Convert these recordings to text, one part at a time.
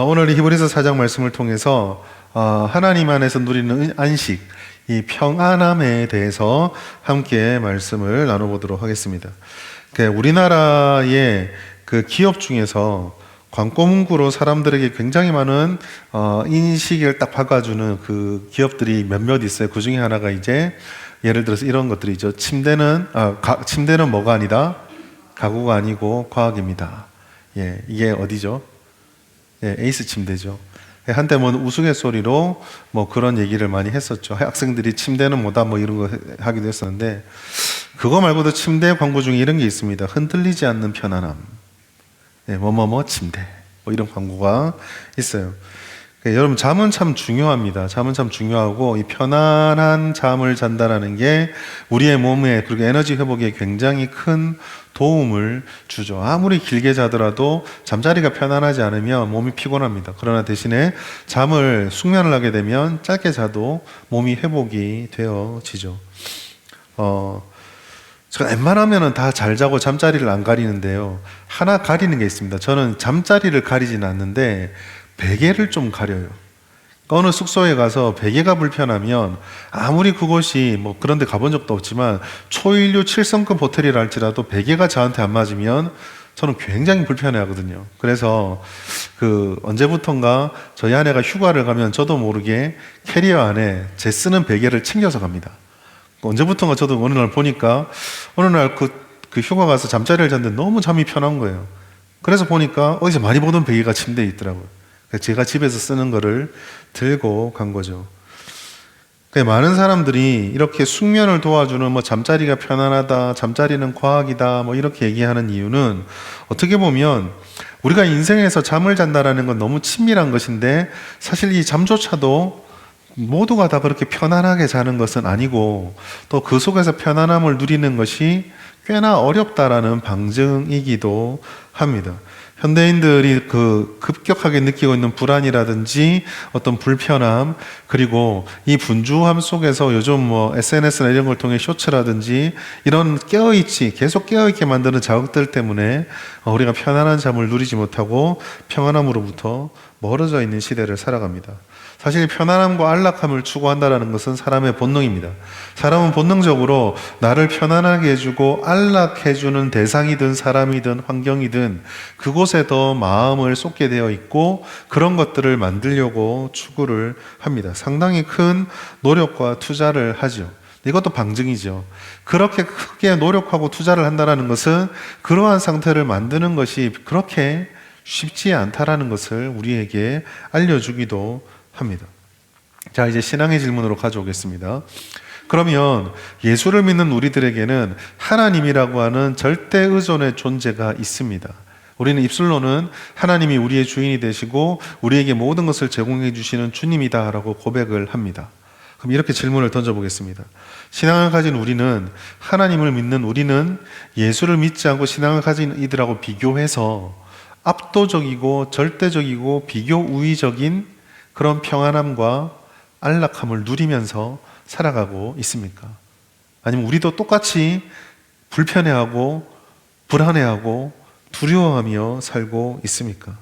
오늘 히브리서 4장 말씀을 통해서 하나님 안에서 누리는 안식, 이 평안함에 대해서 함께 말씀을 나눠보도록 하겠습니다. 우리나라의 그 기업 중에서 광고문구로 사람들에게 굉장히 많은 인식을 딱 바꿔주는 그 기업들이 몇몇 있어요. 그 중에 하나가 이제 예를 들어서 이런 것들이죠. 침대는 뭐가 아니다? 가구가 아니고 과학입니다. 예, 이게 어디죠? 예, 에이스 침대죠. 한때 뭐 우스갯소리로 뭐 그런 얘기를 많이 했었죠. 학생들이 침대는 뭐다 뭐 이런 거 하기도 했었는데, 그거 말고도 침대 광고 중에 이런 게 있습니다. 흔들리지 않는 편안함. 예, 뭐뭐뭐 침대. 뭐 이런 광고가 있어요. 여러분, 잠은 참 중요합니다. 잠은 참 중요하고, 이 편안한 잠을 잔다라는 게 우리의 몸에, 그리고 에너지 회복에 굉장히 큰 도움을 주죠. 아무리 길게 자더라도 잠자리가 편안하지 않으면 몸이 피곤합니다. 그러나 대신에 숙면을 하게 되면 짧게 자도 몸이 회복이 되어지죠. 제가 웬만하면 다 잘 자고 잠자리를 안 가리는데요, 하나 가리는 게 있습니다. 저는 잠자리를 가리지는 않는데 베개를 좀 가려요. 어느 숙소에 가서 베개가 불편하면, 아무리 그곳이 뭐 그런 데 가본 적도 없지만 초일류 7성급 호텔이라 할지라도 베개가 저한테 안 맞으면 저는 굉장히 불편해 하거든요. 그래서 언제부턴가 저희 아내가 휴가를 가면 저도 모르게 캐리어 안에 제 쓰는 베개를 챙겨서 갑니다. 언제부턴가 저도 어느 날 보니까, 어느 날 그 휴가 가서 잠자리를 잤는데 너무 잠이 편한 거예요. 그래서 보니까 어디서 많이 보던 베개가 침대에 있더라고요. 제가 집에서 쓰는 거를 들고 간 거죠. 많은 사람들이 이렇게 숙면을 도와주는 뭐 잠자리가 편안하다, 잠자리는 과학이다, 뭐 이렇게 얘기하는 이유는, 어떻게 보면 우리가 인생에서 잠을 잔다라는 건 너무 친밀한 것인데, 사실 이 잠조차도 모두가 다 그렇게 편안하게 자는 것은 아니고, 또 그 속에서 편안함을 누리는 것이 꽤나 어렵다라는 방증이기도 합니다. 현대인들이 급격하게 느끼고 있는 불안이라든지 어떤 불편함, 그리고 이 분주함 속에서 요즘 뭐 SNS나 이런 걸 통해 쇼츠라든지 이런 계속 깨어있게 만드는 자극들 때문에 우리가 편안한 잠을 누리지 못하고 평안함으로부터 멀어져 있는 시대를 살아갑니다. 사실 편안함과 안락함을 추구한다는 것은 사람의 본능입니다. 사람은 본능적으로 나를 편안하게 해주고 안락해주는 대상이든 사람이든 환경이든 그곳에 더 마음을 쏟게 되어 있고, 그런 것들을 만들려고 추구를 합니다. 상당히 큰 노력과 투자를 하죠. 이것도 방증이죠. 그렇게 크게 노력하고 투자를 한다는 것은 그러한 상태를 만드는 것이 그렇게 쉽지 않다라는 것을 우리에게 알려주기도 합니다. 자, 이제 신앙의 질문으로 가져오겠습니다. 그러면 예수를 믿는 우리들에게는 하나님이라고 하는 절대 의존의 존재가 있습니다. 우리는 입술로는 하나님이 우리의 주인이 되시고 우리에게 모든 것을 제공해 주시는 주님이다라고 고백을 합니다. 그럼 이렇게 질문을 던져보겠습니다. 신앙을 가진 우리는, 하나님을 믿는 우리는 예수를 믿지 않고 신앙을 가진 이들하고 비교해서 압도적이고 절대적이고 비교 우위적인 그런 평안함과 안락함을 누리면서 살아가고 있습니까? 아니면 우리도 똑같이 불편해하고 불안해하고 두려워하며 살고 있습니까?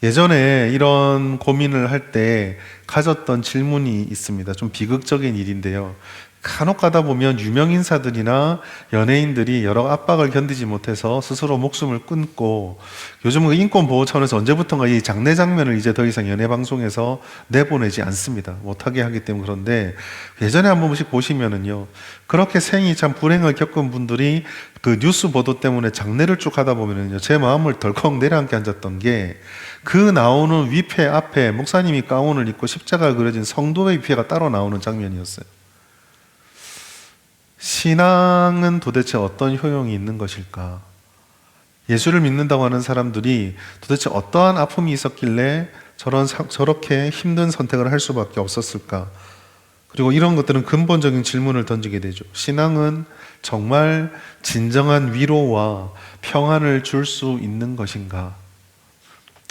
예전에 이런 고민을 할 때 가졌던 질문이 있습니다. 좀 비극적인 일인데요, 간혹 가다 보면 유명인사들이나 연예인들이 여러 압박을 견디지 못해서 스스로 목숨을 끊고, 요즘은 인권보호 차원에서 언제부턴가 이 장례 장면을 이제 더 이상 연예 방송에서 내보내지 않습니다. 못하게 하기 때문에. 그런데 예전에 한 번씩 보시면은요, 그렇게 생이 참 불행을 겪은 분들이 그 뉴스 보도 때문에 장례를 쭉 하다 보면은요, 제 마음을 덜컥 내려앉게 앉았던 게, 그 나오는 위패 앞에 목사님이 가운을 입고 십자가가 그려진 성도의 위패가 따로 나오는 장면이었어요. 신앙은 도대체 어떤 효용이 있는 것일까? 예수를 믿는다고 하는 사람들이 도대체 어떠한 아픔이 있었길래 저렇게 힘든 선택을 할 수밖에 없었을까? 그리고 이런 것들은 근본적인 질문을 던지게 되죠. 신앙은 정말 진정한 위로와 평안을 줄 수 있는 것인가?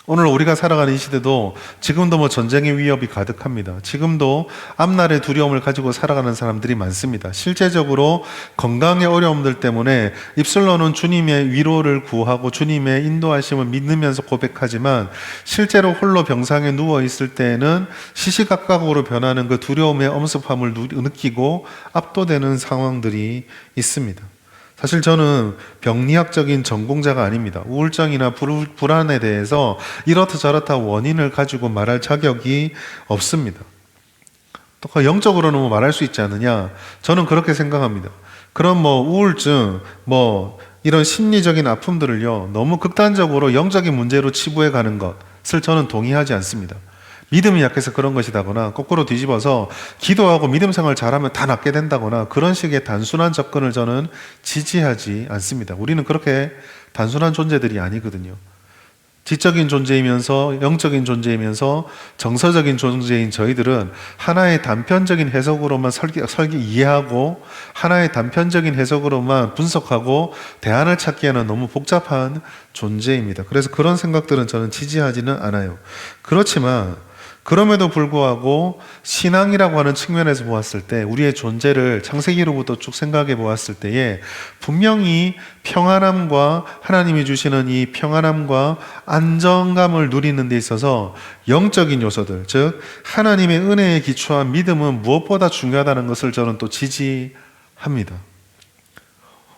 오늘 우리가 살아가는 이 시대도 지금도 뭐 전쟁의 위협이 가득합니다. 지금도 앞날의 두려움을 가지고 살아가는 사람들이 많습니다. 실제적으로 건강의 어려움들 때문에 입술로는 주님의 위로를 구하고 주님의 인도하심을 믿으면서 고백하지만 실제로 홀로 병상에 누워 있을 때에는 시시각각으로 변하는 그 두려움의 엄습함을 느끼고 압도되는 상황들이 있습니다. 사실 저는 병리학적인 전공자가 아닙니다. 우울증이나 불안에 대해서 이렇다 저렇다 원인을 가지고 말할 자격이 없습니다. 또 영적으로는 뭐 말할 수 있지 않느냐? 저는 그렇게 생각합니다. 그럼 뭐 우울증, 뭐 이런 심리적인 아픔들을요, 너무 극단적으로 영적인 문제로 치부해 가는 것을 저는 동의하지 않습니다. 믿음이 약해서 그런 것이다거나 거꾸로 뒤집어서 기도하고 믿음 생활 잘하면 다 낫게 된다거나 그런 식의 단순한 접근을 저는 지지하지 않습니다. 우리는 그렇게 단순한 존재들이 아니거든요. 지적인 존재이면서 영적인 존재이면서 정서적인 존재인 저희들은 하나의 단편적인 해석으로만 이해하고 하나의 단편적인 해석으로만 분석하고 대안을 찾기에는 너무 복잡한 존재입니다. 그래서 그런 생각들은 저는 지지하지는 않아요. 그렇지만 그럼에도 불구하고 신앙이라고 하는 측면에서 보았을 때 우리의 존재를 창세기로부터 쭉 생각해 보았을 때에 분명히 평안함과 하나님이 주시는 이 평안함과 안정감을 누리는 데 있어서 영적인 요소들, 즉 하나님의 은혜에 기초한 믿음은 무엇보다 중요하다는 것을 저는 또 지지합니다.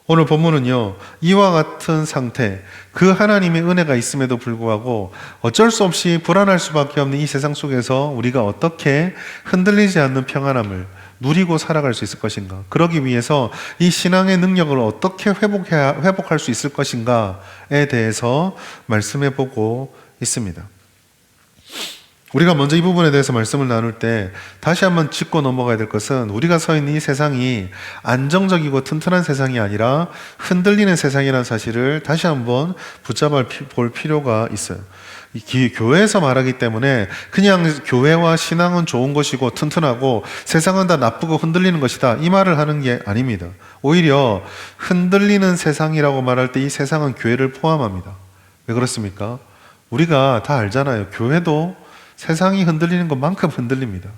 오늘 본문은요, 이와 같은 상태, 그 하나님의 은혜가 있음에도 불구하고 어쩔 수 없이 불안할 수밖에 없는 이 세상 속에서 우리가 어떻게 흔들리지 않는 평안함을 누리고 살아갈 수 있을 것인가? 그러기 위해서 이 신앙의 능력을 어떻게 회복할 수 있을 것인가에 대해서 말씀해 보고 있습니다. 우리가 먼저 이 부분에 대해서 말씀을 나눌 때 다시 한번 짚고 넘어가야 될 것은 우리가 서 있는 이 세상이 안정적이고 튼튼한 세상이 아니라 흔들리는 세상이라는 사실을 다시 한번 붙잡아 볼 필요가 있어요. 교회에서 말하기 때문에 그냥 교회와 신앙은 좋은 것이고 튼튼하고 세상은 다 나쁘고 흔들리는 것이다 이 말을 하는 게 아닙니다. 오히려 흔들리는 세상이라고 말할 때 이 세상은 교회를 포함합니다. 왜 그렇습니까? 우리가 다 알잖아요. 교회도 세상이 흔들리는 것만큼 흔들립니다.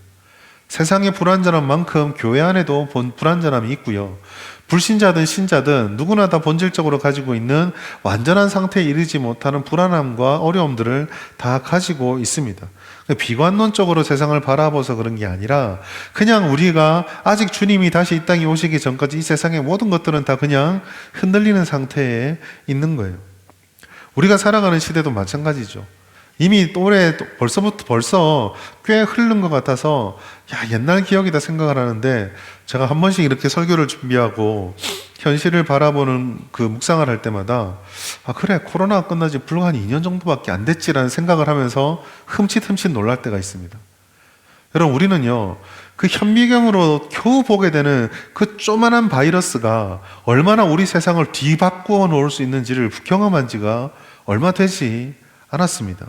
세상의 불완전한 만큼 교회 안에도 불완전함이 있고요. 불신자든 신자든 누구나 다 본질적으로 가지고 있는 완전한 상태에 이르지 못하는 불안함과 어려움들을 다 가지고 있습니다. 비관론적으로 세상을 바라봐서 그런 게 아니라 그냥 우리가 아직 주님이 다시 이 땅에 오시기 전까지 이 세상의 모든 것들은 다 그냥 흔들리는 상태에 있는 거예요. 우리가 살아가는 시대도 마찬가지죠. 이미 올해 벌써 꽤 흐른 것 같아서 옛날 기억이다 생각을 하는데 제가 한 번씩 이렇게 설교를 준비하고 현실을 바라보는 그 묵상을 할 때마다 그래 코로나가 끝나지 불과 한 2년 정도밖에 안 됐지라는 생각을 하면서 흠칫흠칫 놀랄 때가 있습니다. 여러분 우리는요 그 현미경으로 겨우 보게 되는 그 조만한 바이러스가 얼마나 우리 세상을 뒤바꾸어 놓을 수 있는지를 경험한 지가 얼마 되지 않았습니다.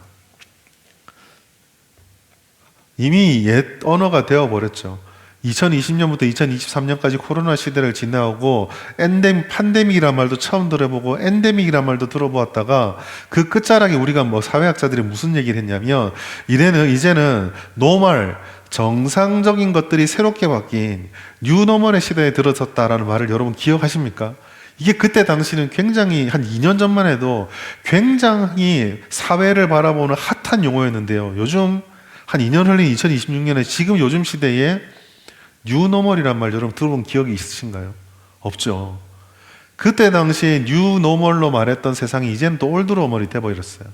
이미 옛 언어가 되어버렸죠. 2020년부터 2023년까지 코로나 시대를 지나오고 팬데믹이란 말도 처음 들어보고 엔데믹이란 말도 들어보았다가 그 끝자락에 우리가 뭐 사회학자들이 무슨 얘기를 했냐면 이제는 노멀 정상적인 것들이 새롭게 바뀐 뉴노멀의 시대에 들어섰다라는 말을 여러분 기억하십니까? 이게 그때 당시는 굉장히 한 2년 전만 해도 굉장히 사회를 바라보는 핫한 용어였는데요. 요즘 한 2년 흘린 2026년에 지금 요즘 시대에 뉴노멀이란 말 여러분 들어본 기억이 있으신가요? 없죠. 그때 당시에 뉴노멀로 말했던 세상이 이제는 또 올드노멀이 돼버렸어요.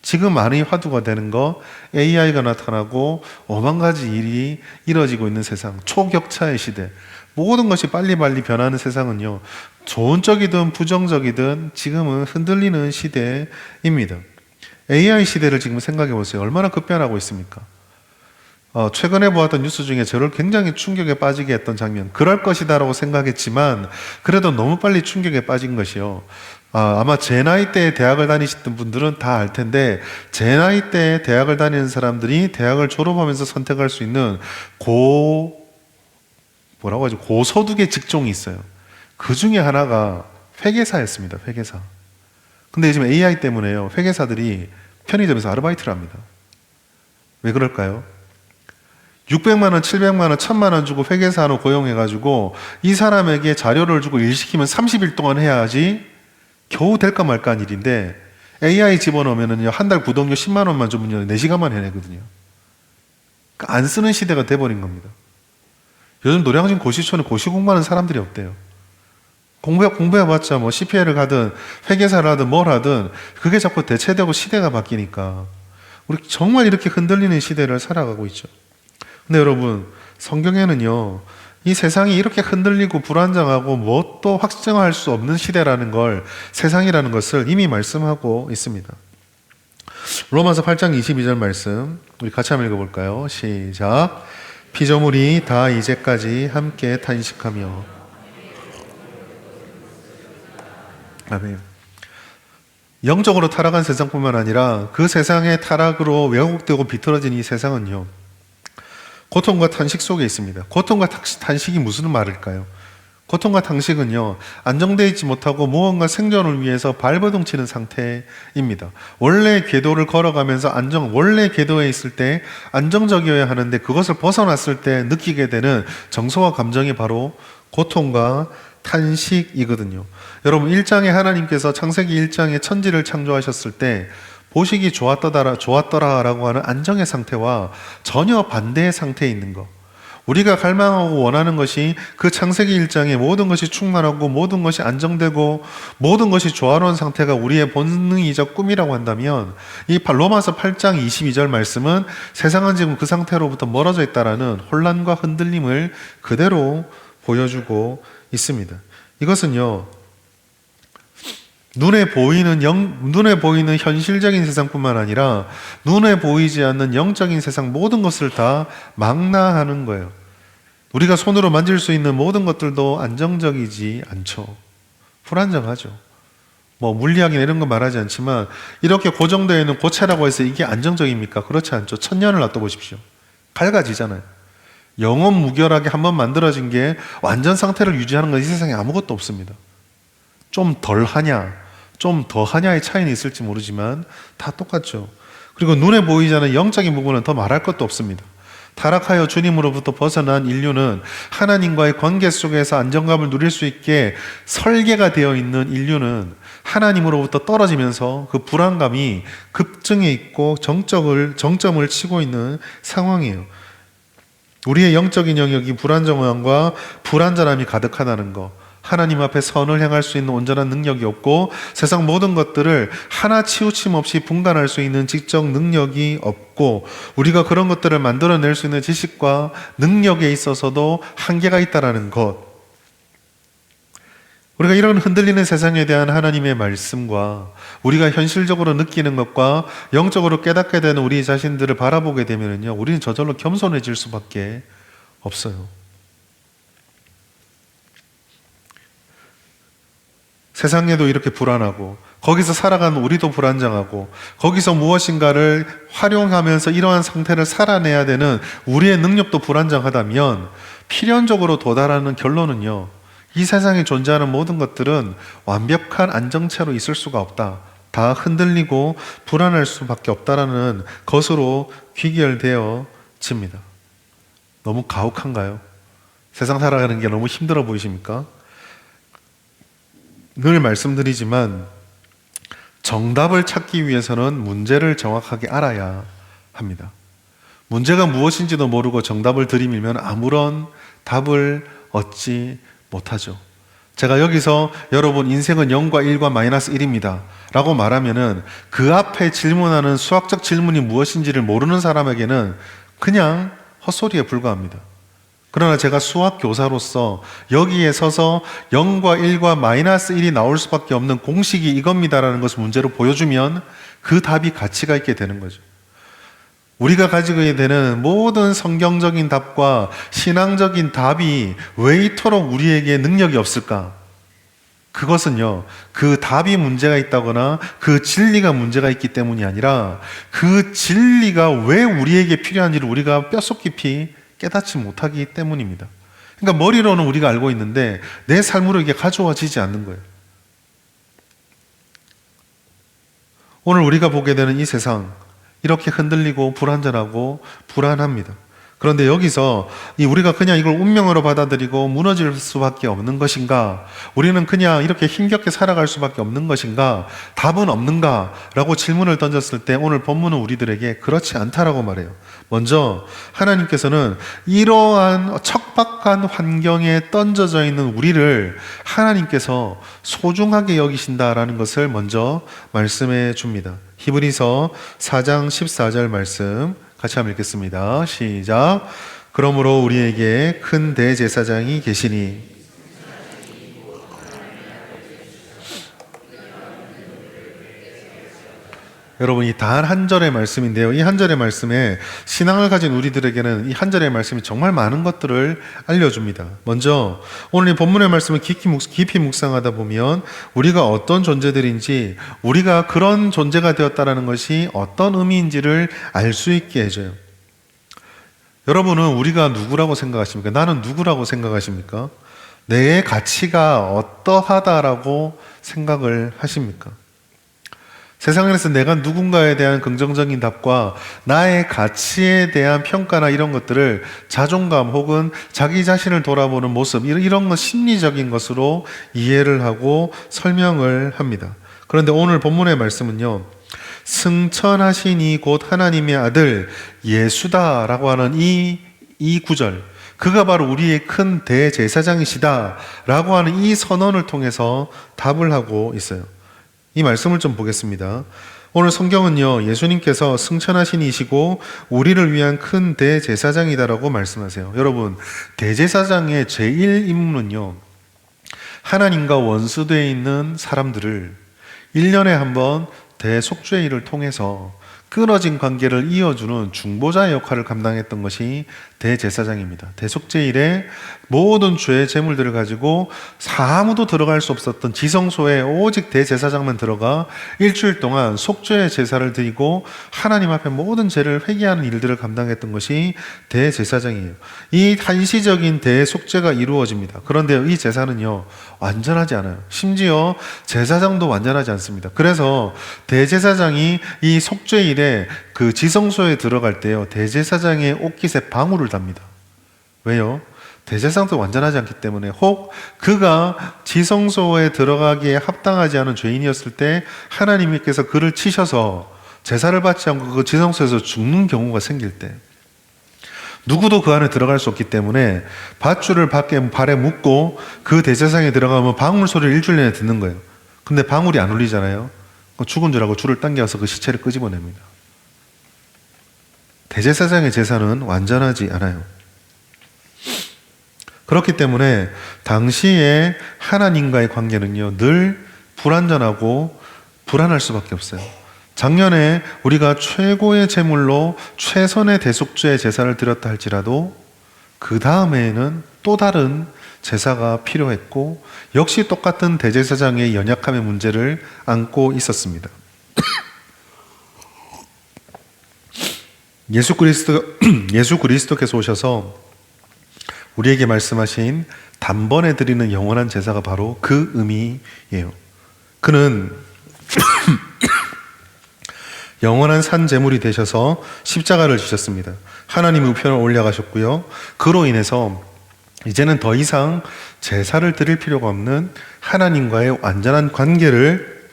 지금 많이 화두가 되는 거 AI가 나타나고 5만 가지 일이 이루어지고 있는 세상, 초격차의 시대. 모든 것이 빨리빨리 변하는 세상은요, 좋은 쪽이든 부정적이든 지금은 흔들리는 시대입니다. AI 시대를 지금 생각해 보세요. 얼마나 급변하고 있습니까? 최근에 보았던 뉴스 중에 저를 굉장히 충격에 빠지게 했던 장면, 그럴 것이다라고 생각했지만 그래도 너무 빨리 충격에 빠진 것이요. 아마 제 나이 때에 대학을 다니셨던 분들은 다 알 텐데 제 나이 때에 대학을 다니는 사람들이 대학을 졸업하면서 선택할 수 있는 고소득의 직종이 있어요. 그 중에 하나가 회계사였습니다. 회계사. 근데 요즘 AI 때문에요, 회계사들이 편의점에서 아르바이트를 합니다. 왜 그럴까요? 600만 원, 700만 원, 1000만 원 주고 회계사로 고용해가지고 이 사람에게 자료를 주고 일 시키면 30일 동안 해야지 겨우 될까 말까 한 일인데 AI 집어넣으면은요, 한 달 구독료 10만 원만 주면요, 4시간만 해내거든요. 그러니까 안 쓰는 시대가 돼버린 겁니다. 요즘 노량진 고시촌에 고시 공부하는 사람들이 없대요. 공부해봤자 뭐 CPA를 가든 회계사를 하든 뭘 하든 그게 자꾸 대체되고 시대가 바뀌니까 우리 정말 이렇게 흔들리는 시대를 살아가고 있죠. 근데 여러분, 성경에는요, 이 세상이 이렇게 흔들리고 불안정하고 뭣도 확정할 수 없는 시대라는 걸, 세상이라는 것을 이미 말씀하고 있습니다. 로마서 8장 22절 말씀 우리 같이 한번 읽어볼까요? 시작. 피조물이 다 이제까지 함께 탄식하며. 아멘. 영적으로 타락한 세상뿐만 아니라 그 세상의 타락으로 왜곡되고 비틀어진 이 세상은요, 고통과 탄식 속에 있습니다. 고통과 탄식이 무슨 말일까요? 고통과 탄식은요, 안정되어 있지 못하고 무언가 생존을 위해서 발버둥치는 상태입니다. 원래 궤도를 걸어가면서 원래 궤도에 있을 때 안정적이어야 하는데 그것을 벗어났을 때 느끼게 되는 정서와 감정이 바로 고통과 탄식이거든요. 여러분, 1장에 하나님께서 창세기 1장에 천지를 창조하셨을 때 보시기 좋았더라라고 하는 안정의 상태와 전혀 반대의 상태에 있는 것, 우리가 갈망하고 원하는 것이 그 창세기 1장에 모든 것이 충만하고 모든 것이 안정되고 모든 것이 조화로운 상태가 우리의 본능이자 꿈이라고 한다면, 이 로마서 8장 22절 말씀은 세상은 지금 그 상태로부터 멀어져 있다라는 혼란과 흔들림을 그대로 보여주고 있습니다. 이것은요, 눈에 보이는 현실적인 세상뿐만 아니라 눈에 보이지 않는 영적인 세상 모든 것을 다 망라하는 거예요. 우리가 손으로 만질 수 있는 모든 것들도 안정적이지 않죠. 불안정하죠. 뭐 물리학이나 이런 거 말하지 않지만 이렇게 고정되어 있는 고체라고 해서 이게 안정적입니까? 그렇지 않죠. 1000년을 놔둬보십시오. 갈가지잖아요. 영원 무결하게 한번 만들어진 게 완전 상태를 유지하는 건 이 세상에 아무것도 없습니다. 좀 덜 하냐, 좀 더 하냐의 차이는 있을지 모르지만 다 똑같죠. 그리고 눈에 보이지 않는 영적인 부분은 더 말할 것도 없습니다. 타락하여 주님으로부터 벗어난 인류는, 하나님과의 관계 속에서 안정감을 누릴 수 있게 설계가 되어 있는 인류는 하나님으로부터 떨어지면서 그 불안감이 급증해 있고 정점을 치고 있는 상황이에요. 우리의 영적인 영역이 불안정함과 불안전함이 가득하다는 것, 하나님 앞에 선을 행할 수 있는 온전한 능력이 없고 세상 모든 것들을 하나 치우침 없이 분간할 수 있는 지적 능력이 없고 우리가 그런 것들을 만들어낼 수 있는 지식과 능력에 있어서도 한계가 있다는 것, 우리가 이런 흔들리는 세상에 대한 하나님의 말씀과 우리가 현실적으로 느끼는 것과 영적으로 깨닫게 되는 우리 자신들을 바라보게 되면요, 우리는 저절로 겸손해질 수밖에 없어요. 세상에도 이렇게 불안하고 거기서 살아가는 우리도 불안정하고 거기서 무엇인가를 활용하면서 이러한 상태를 살아내야 되는 우리의 능력도 불안정하다면 필연적으로 도달하는 결론은요, 이 세상에 존재하는 모든 것들은 완벽한 안정체로 있을 수가 없다. 다 흔들리고 불안할 수밖에 없다라는 것으로 귀결되어집니다. 너무 가혹한가요? 세상 살아가는 게 너무 힘들어 보이십니까? 늘 말씀드리지만 정답을 찾기 위해서는 문제를 정확하게 알아야 합니다. 문제가 무엇인지도 모르고 정답을 들이밀면 아무런 답을 얻지 못하죠. 제가 여기서 여러분 인생은 0과 1과 마이너스 1입니다 라고 말하면은 그 앞에 질문하는 수학적 질문이 무엇인지를 모르는 사람에게는 그냥 헛소리에 불과합니다. 그러나 제가 수학 교사로서 여기에 서서 0과 1과 마이너스 1이 나올 수밖에 없는 공식이 이겁니다라는 것을 문제로 보여주면 그 답이 가치가 있게 되는 거죠. 우리가 가지고 되는 모든 성경적인 답과 신앙적인 답이 왜 이토록 우리에게 능력이 없을까? 그것은요, 그 답이 문제가 있다거나 그 진리가 문제가 있기 때문이 아니라 그 진리가 왜 우리에게 필요한지를 우리가 뼛속 깊이 깨닫지 못하기 때문입니다. 그러니까 머리로는 우리가 알고 있는데 내 삶으로 이게 가져와지지 않는 거예요. 오늘 우리가 보게 되는 이 세상, 이렇게 흔들리고 불안전하고 불안합니다. 그런데 여기서 우리가 그냥 이걸 운명으로 받아들이고 무너질 수밖에 없는 것인가? 우리는 그냥 이렇게 힘겹게 살아갈 수밖에 없는 것인가? 답은 없는가? 라고 질문을 던졌을 때 오늘 본문은 우리들에게 그렇지 않다라고 말해요. 먼저 하나님께서는 이러한 척박한 환경에 던져져 있는 우리를 하나님께서 소중하게 여기신다라는 것을 먼저 말씀해 줍니다. 히브리서 4장 14절 말씀 같이 한번 읽겠습니다. 시작. 그러므로 우리에게 큰 대제사장이 계시니 여러분, 이 단 한 절의 말씀인데요. 이 한 절의 말씀에 신앙을 가진 우리들에게는 이 한 절의 말씀이 정말 많은 것들을 알려줍니다. 먼저 오늘 이 본문의 말씀을 깊이 묵상하다 보면 우리가 어떤 존재들인지, 우리가 그런 존재가 되었다는 것이 어떤 의미인지를 알 수 있게 해줘요. 여러분은 우리가 누구라고 생각하십니까? 나는 누구라고 생각하십니까? 내 가치가 어떠하다라고 생각을 하십니까? 세상에서 내가 누군가에 대한 긍정적인 답과 나의 가치에 대한 평가나 이런 것들을 자존감 혹은 자기 자신을 돌아보는 모습, 이런 것 심리적인 것으로 이해를 하고 설명을 합니다. 그런데 오늘 본문의 말씀은요, 승천하신 이 곧 하나님의 아들 예수다라고 하는 이 구절, 그가 바로 우리의 큰 대제사장이시다 라고 하는 이 선언을 통해서 답을 하고 있어요. 이 말씀을 좀 보겠습니다. 오늘 성경은요, 예수님께서 승천하신 이시고 우리를 위한 큰 대제사장이다라고 말씀하세요. 여러분, 대제사장의 제일 임무는요, 하나님과 원수되어 있는 사람들을 1년에 한 번 대속죄일을 통해서 끊어진 관계를 이어주는 중보자의 역할을 감당했던 것이 대제사장입니다. 대속죄일에 모든 죄의 제물들을 가지고 아무도 들어갈 수 없었던 지성소에 오직 대제사장만 들어가 일주일 동안 속죄의 제사를 드리고 하나님 앞에 모든 죄를 회개하는 일들을 감당했던 것이 대제사장이에요. 이 한시적인 대속죄가 이루어집니다. 그런데 이 제사는요, 완전하지 않아요. 심지어 제사장도 완전하지 않습니다. 그래서 대제사장이 이 속죄일에 그 지성소에 들어갈 때요, 대제사장의 옷깃에 방울을 답니다. 왜요? 대제사장도 완전하지 않기 때문에 혹 그가 지성소에 들어가기에 합당하지 않은 죄인이었을 때 하나님께서 그를 치셔서 제사를 받지 않고 그 지성소에서 죽는 경우가 생길 때 누구도 그 안에 들어갈 수 없기 때문에 밧줄을 발에 묶고 그 대제사장에 들어가면 방울 소리를 일주일 내내 듣는 거예요. 근데 방울이 안 울리잖아요. 죽은 줄 알고 줄을 당겨서 그 시체를 끄집어냅니다. 대제사장의 제사는 완전하지 않아요. 그렇기 때문에 당시에 하나님과의 관계는요, 늘 불완전하고 불안할 수밖에 없어요. 작년에 우리가 최고의 제물로 최선의 대속죄 제사를 드렸다 할지라도 그 다음에는 또 다른 제사가 필요했고 역시 똑같은 대제사장의 연약함의 문제를 안고 있었습니다. 예수 그리스도께서 오셔서 우리에게 말씀하신 단번에 드리는 영원한 제사가 바로 그 의미예요. 그는 영원한 산 제물이 되셔서 십자가를 지셨습니다. 하나님 우편을 올려가셨고요. 그로 인해서 이제는 더 이상 제사를 드릴 필요가 없는 하나님과의 완전한 관계를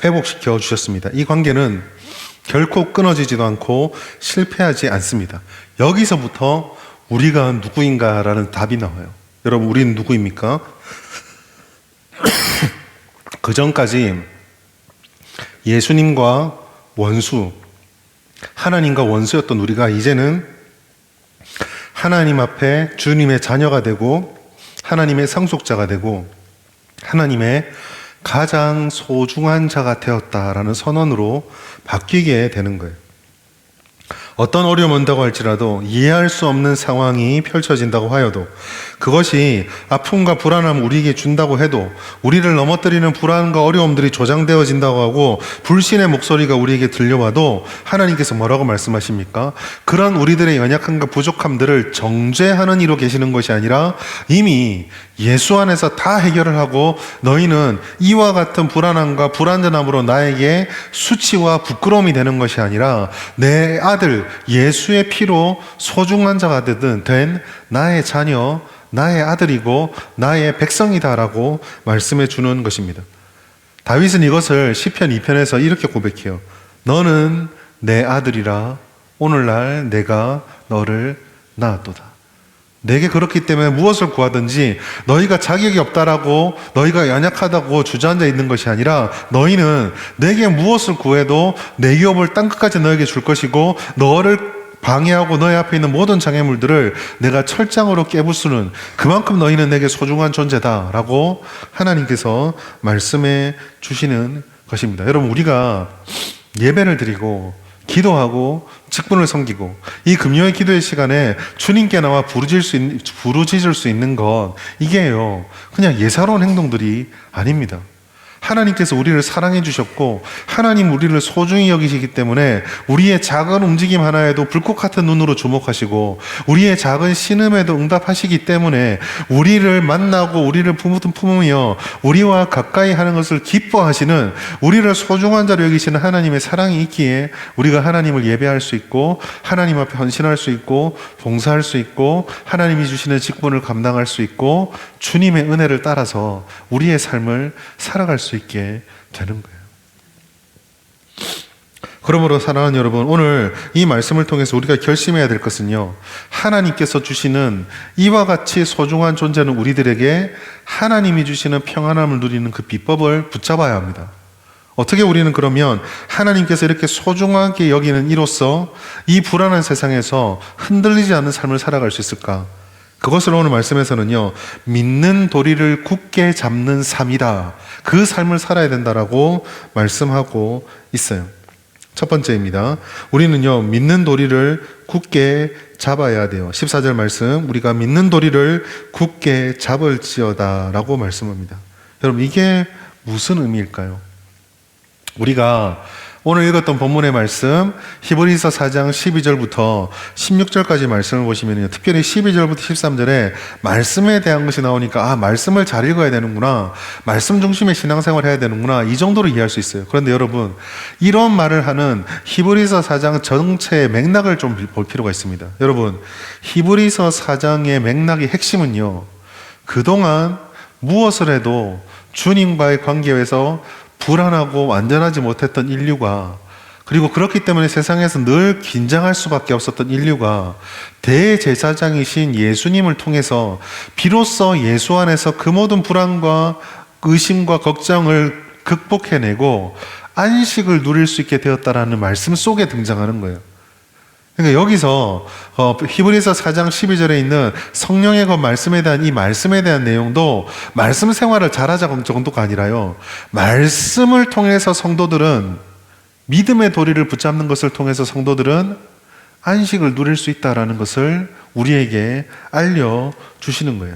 회복시켜 주셨습니다. 이 관계는 결코 끊어지지도 않고 실패하지 않습니다. 여기서부터 우리가 누구인가라는 답이 나와요. 여러분, 우리는 누구입니까? 그 전까지 예수님과 원수, 하나님과 원수였던 우리가 이제는 하나님 앞에 주님의 자녀가 되고 하나님의 상속자가 되고 하나님의 가장 소중한 자가 되었다라는 선언으로 바뀌게 되는 거예요. 어떤 어려움이 온다고 할지라도 이해할 수 없는 상황이 펼쳐진다고 하여도, 그것이 아픔과 불안함을 우리에게 준다고 해도, 우리를 넘어뜨리는 불안과 어려움들이 조장되어진다고 하고 불신의 목소리가 우리에게 들려와도 하나님께서 뭐라고 말씀하십니까? 그런 우리들의 연약함과 부족함들을 정죄하는 이로 계시는 것이 아니라 이미 예수 안에서 다 해결을 하고, 너희는 이와 같은 불안함과 불안전함으로 나에게 수치와 부끄러움이 되는 것이 아니라 내 아들 예수의 피로 소중한 자가 된 나의 자녀, 나의 아들이고 나의 백성이다라고 말씀해 주는 것입니다. 다윗은 이것을 시편 2편에서 이렇게 고백해요. 너는 내 아들이라 오늘날 내가 너를 낳았도다. 내게 그렇기 때문에 무엇을 구하든지 너희가 자격이 없다라고, 너희가 연약하다고 주저앉아 있는 것이 아니라 너희는 내게 무엇을 구해도 내 유업을 땅끝까지 너에게 줄 것이고, 너를 방해하고 너희 앞에 있는 모든 장애물들을 내가 철장으로 깨부수는, 그만큼 너희는 내게 소중한 존재다라고 하나님께서 말씀해 주시는 것입니다. 여러분, 우리가 예배를 드리고 기도하고 직분을 섬기고 이 금요일 기도의 시간에 주님께 나와 부르짖을 수 있는 것, 이게요 그냥 예사로운 행동들이 아닙니다. 하나님께서 우리를 사랑해 주셨고 하나님 우리를 소중히 여기시기 때문에 우리의 작은 움직임 하나에도 불꽃 같은 눈으로 주목하시고, 우리의 작은 신음에도 응답하시기 때문에 우리를 만나고 우리를 품으며 우리와 가까이 하는 것을 기뻐하시는, 우리를 소중한 자로 여기시는 하나님의 사랑이 있기에 우리가 하나님을 예배할 수 있고 하나님 앞에 헌신할 수 있고 봉사할 수 있고 하나님이 주시는 직분을 감당할 수 있고 주님의 은혜를 따라서 우리의 삶을 살아갈 수 있게 되는 거예요. 그러므로 사랑하는 여러분, 오늘 이 말씀을 통해서 우리가 결심해야 될 것은요, 하나님께서 주시는 이와 같이 소중한 존재는 우리들에게 하나님이 주시는 평안함을 누리는 그 비법을 붙잡아야 합니다. 어떻게 우리는 그러면 하나님께서 이렇게 소중하게 여기는 이로써 이 불안한 세상에서 흔들리지 않는 삶을 살아갈 수 있을까? 그것을 오늘 말씀에서는요, 믿는 도리를 굳게 잡는 삶이다, 그 삶을 살아야 된다라고 말씀하고 있어요. 첫 번째입니다. 우리는요, 믿는 도리를 굳게 잡아야 돼요. 14절 말씀, 우리가 믿는 도리를 굳게 잡을지어다 라고 말씀합니다. 여러분, 이게 무슨 의미일까요? 우리가 오늘 읽었던 본문의 말씀 히브리서 4장 12절부터 16절까지 말씀을 보시면요, 특별히 12절부터 13절에 말씀에 대한 것이 나오니까 말씀을 잘 읽어야 되는구나, 말씀 중심의 신앙생활 해야 되는구나, 이 정도로 이해할 수 있어요. 그런데 여러분, 이런 말을 하는 히브리서 4장 전체의 맥락을 좀 볼 필요가 있습니다. 여러분, 히브리서 4장의 맥락의 핵심은요, 그동안 무엇을 해도 주님과의 관계에서 불안하고 완전하지 못했던 인류가, 그리고 그렇기 때문에 세상에서 늘 긴장할 수밖에 없었던 인류가 대제사장이신 예수님을 통해서 비로소 예수 안에서 그 모든 불안과 의심과 걱정을 극복해내고 안식을 누릴 수 있게 되었다라는 말씀 속에 등장하는 거예요. 그러니까 여기서 히브리서 4장 12절에 있는 성령의 그 말씀에 대한 이 말씀에 대한 내용도 말씀 생활을 잘하자 정도가 아니라요, 말씀을 통해서 성도들은, 믿음의 도리를 붙잡는 것을 통해서 성도들은 안식을 누릴 수 있다라는 것을 우리에게 알려주시는 거예요.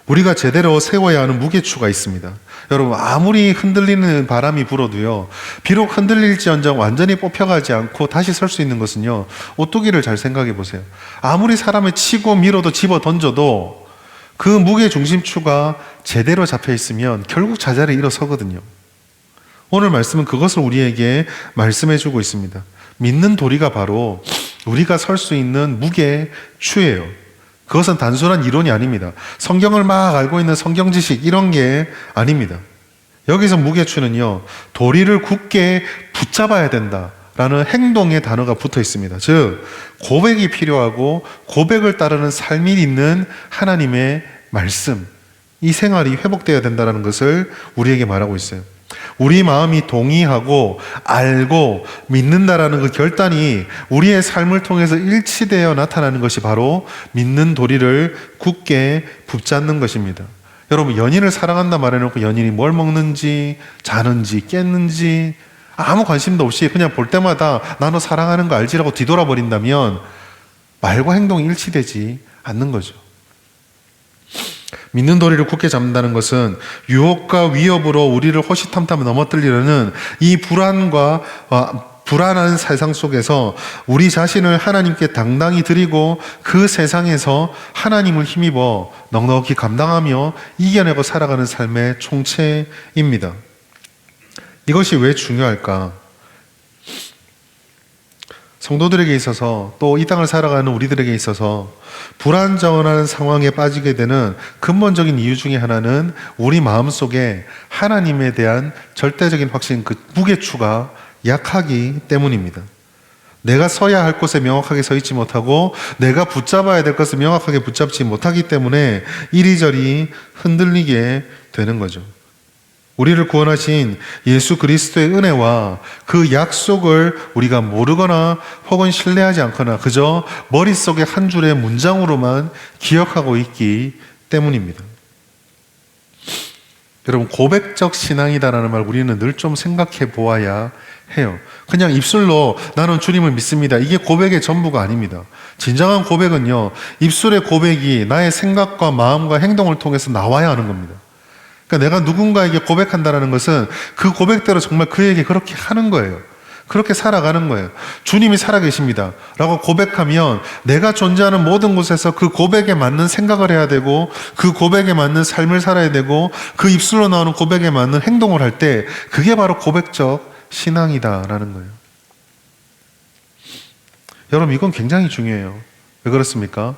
우리가 제대로 세워야 하는 무게추가 있습니다. 여러분, 아무리 흔들리는 바람이 불어도요, 비록 흔들릴지언정 완전히 뽑혀가지 않고 다시 설 수 있는 것은요, 오뚜기를 잘 생각해 보세요. 아무리 사람을 치고 밀어도 집어 던져도 그 무게 중심추가 제대로 잡혀 있으면 결국 자자리에 일어서거든요. 오늘 말씀은 그것을 우리에게 말씀해 주고 있습니다. 믿는 도리가 바로 우리가 설 수 있는 무게추예요. 그것은 단순한 이론이 아닙니다. 성경을 막 알고 있는 성경 지식 이런 게 아닙니다. 여기서 무게추는요, 도리를 굳게 붙잡아야 된다라는 행동의 단어가 붙어 있습니다. 즉, 고백이 필요하고 고백을 따르는 삶이 있는 하나님의 말씀, 이 생활이 회복되어야 된다는 것을 우리에게 말하고 있어요. 우리 마음이 동의하고 알고 믿는다라는 그 결단이 우리의 삶을 통해서 일치되어 나타나는 것이 바로 믿는 도리를 굳게 붙잡는 것입니다. 여러분, 연인을 사랑한다 말해놓고 연인이 뭘 먹는지, 자는지, 깼는지 아무 관심도 없이 그냥 볼 때마다 나 너 사랑하는 거 알지라고 뒤돌아버린다면 말과 행동이 일치되지 않는 거죠. 믿는 도리를 굳게 잡는다는 것은 유혹과 위협으로 우리를 호시탐탐 넘어뜨리려는 이 불안한 세상 속에서 우리 자신을 하나님께 당당히 드리고 그 세상에서 하나님을 힘입어 넉넉히 감당하며 이겨내고 살아가는 삶의 총체입니다. 이것이 왜 중요할까? 성도들에게 있어서 또 이 땅을 살아가는 우리들에게 있어서 불안정한 상황에 빠지게 되는 근본적인 이유 중에 하나는 우리 마음속에 하나님에 대한 절대적인 확신, 그 무게추가 약하기 때문입니다. 내가 서야 할 곳에 명확하게 서 있지 못하고 내가 붙잡아야 될 것을 명확하게 붙잡지 못하기 때문에 이리저리 흔들리게 되는 거죠. 우리를 구원하신 예수 그리스도의 은혜와 그 약속을 우리가 모르거나 혹은 신뢰하지 않거나 그저 머릿속에 한 줄의 문장으로만 기억하고 있기 때문입니다. 여러분, 고백적 신앙이다라는 말 우리는 늘 좀 생각해 보아야 해요. 그냥 입술로 나는 주님을 믿습니다, 이게 고백의 전부가 아닙니다. 진정한 고백은요, 입술의 고백이 나의 생각과 마음과 행동을 통해서 나와야 하는 겁니다. 그러니까 내가 누군가에게 고백한다는 것은 그 고백대로 정말 그에게 그렇게 하는 거예요. 그렇게 살아가는 거예요. 주님이 살아계십니다 라고 고백하면 내가 존재하는 모든 곳에서 그 고백에 맞는 생각을 해야 되고 그 고백에 맞는 삶을 살아야 되고 그 입술로 나오는 고백에 맞는 행동을 할 때 그게 바로 고백적 신앙이다라는 거예요. 여러분, 이건 굉장히 중요해요. 왜 그렇습니까?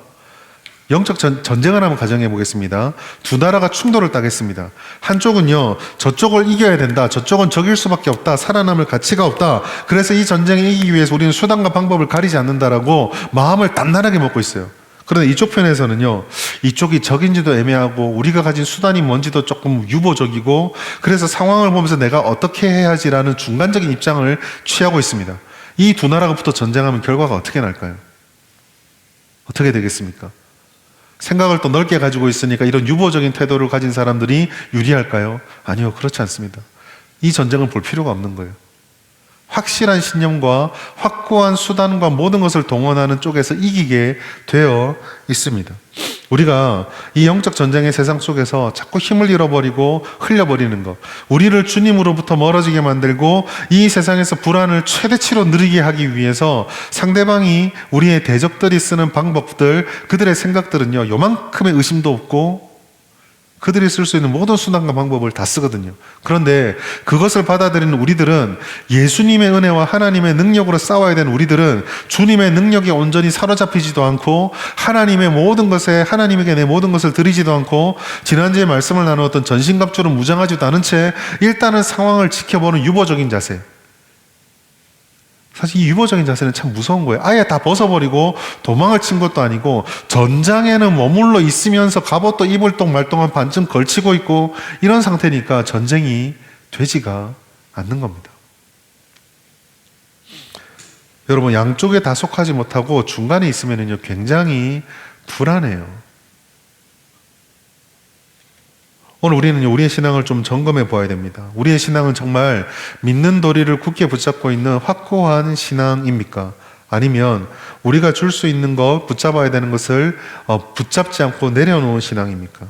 영적 전쟁을 한번 가정해 보겠습니다. 두 나라가 충돌을 따겠습니다. 한쪽은요, 저쪽을 이겨야 된다, 저쪽은 적일 수밖에 없다, 살아남을 가치가 없다, 그래서 이 전쟁에 이기기 위해서 우리는 수단과 방법을 가리지 않는다라고 마음을 단단하게 먹고 있어요. 그런데 이쪽 편에서는요, 이쪽이 적인지도 애매하고 우리가 가진 수단이 뭔지도 조금 유보적이고 그래서 상황을 보면서 내가 어떻게 해야지라는 중간적인 입장을 취하고 있습니다. 이 두 나라가 붙어 전쟁하면 결과가 어떻게 날까요? 어떻게 되겠습니까? 생각을 또 넓게 가지고 있으니까 이런 유보적인 태도를 가진 사람들이 유리할까요? 아니요, 그렇지 않습니다. 이 전쟁을 볼 필요가 없는 거예요. 확실한 신념과 확고한 수단과 모든 것을 동원하는 쪽에서 이기게 되어 있습니다. 우리가 이 영적 전쟁의 세상 속에서 자꾸 힘을 잃어버리고 흘려버리는 것, 우리를 주님으로부터 멀어지게 만들고 이 세상에서 불안을 최대치로 누리게 하기 위해서 상대방이 우리의 대적들이 쓰는 방법들, 그들의 생각들은요, 요만큼의 의심도 없고 그들이 쓸 수 있는 모든 수단과 방법을 다 쓰거든요. 그런데 그것을 받아들이는 우리들은, 예수님의 은혜와 하나님의 능력으로 싸워야 되는 우리들은 주님의 능력에 온전히 사로잡히지도 않고 하나님의 모든 것에, 하나님에게 내 모든 것을 드리지도 않고 지난주에 말씀을 나누었던 전신갑주로 무장하지도 않은 채 일단은 상황을 지켜보는 유보적인 자세. 사실 이 유보적인 자세는 참 무서운 거예요. 아예 다 벗어버리고 도망을 친 것도 아니고 전장에는 머물러 있으면서 갑옷도 입을 동 말 동안 반쯤 걸치고 있고 이런 상태니까 전쟁이 되지가 않는 겁니다. 여러분, 양쪽에 다 속하지 못하고 중간에 있으면요, 굉장히 불안해요. 오늘 우리는 우리의 신앙을 좀 점검해 보아야 됩니다. 우리의 신앙은 정말 믿는 도리를 굳게 붙잡고 있는 확고한 신앙입니까? 아니면 우리가 줄 수 있는 것, 붙잡아야 되는 것을 붙잡지 않고 내려놓은 신앙입니까?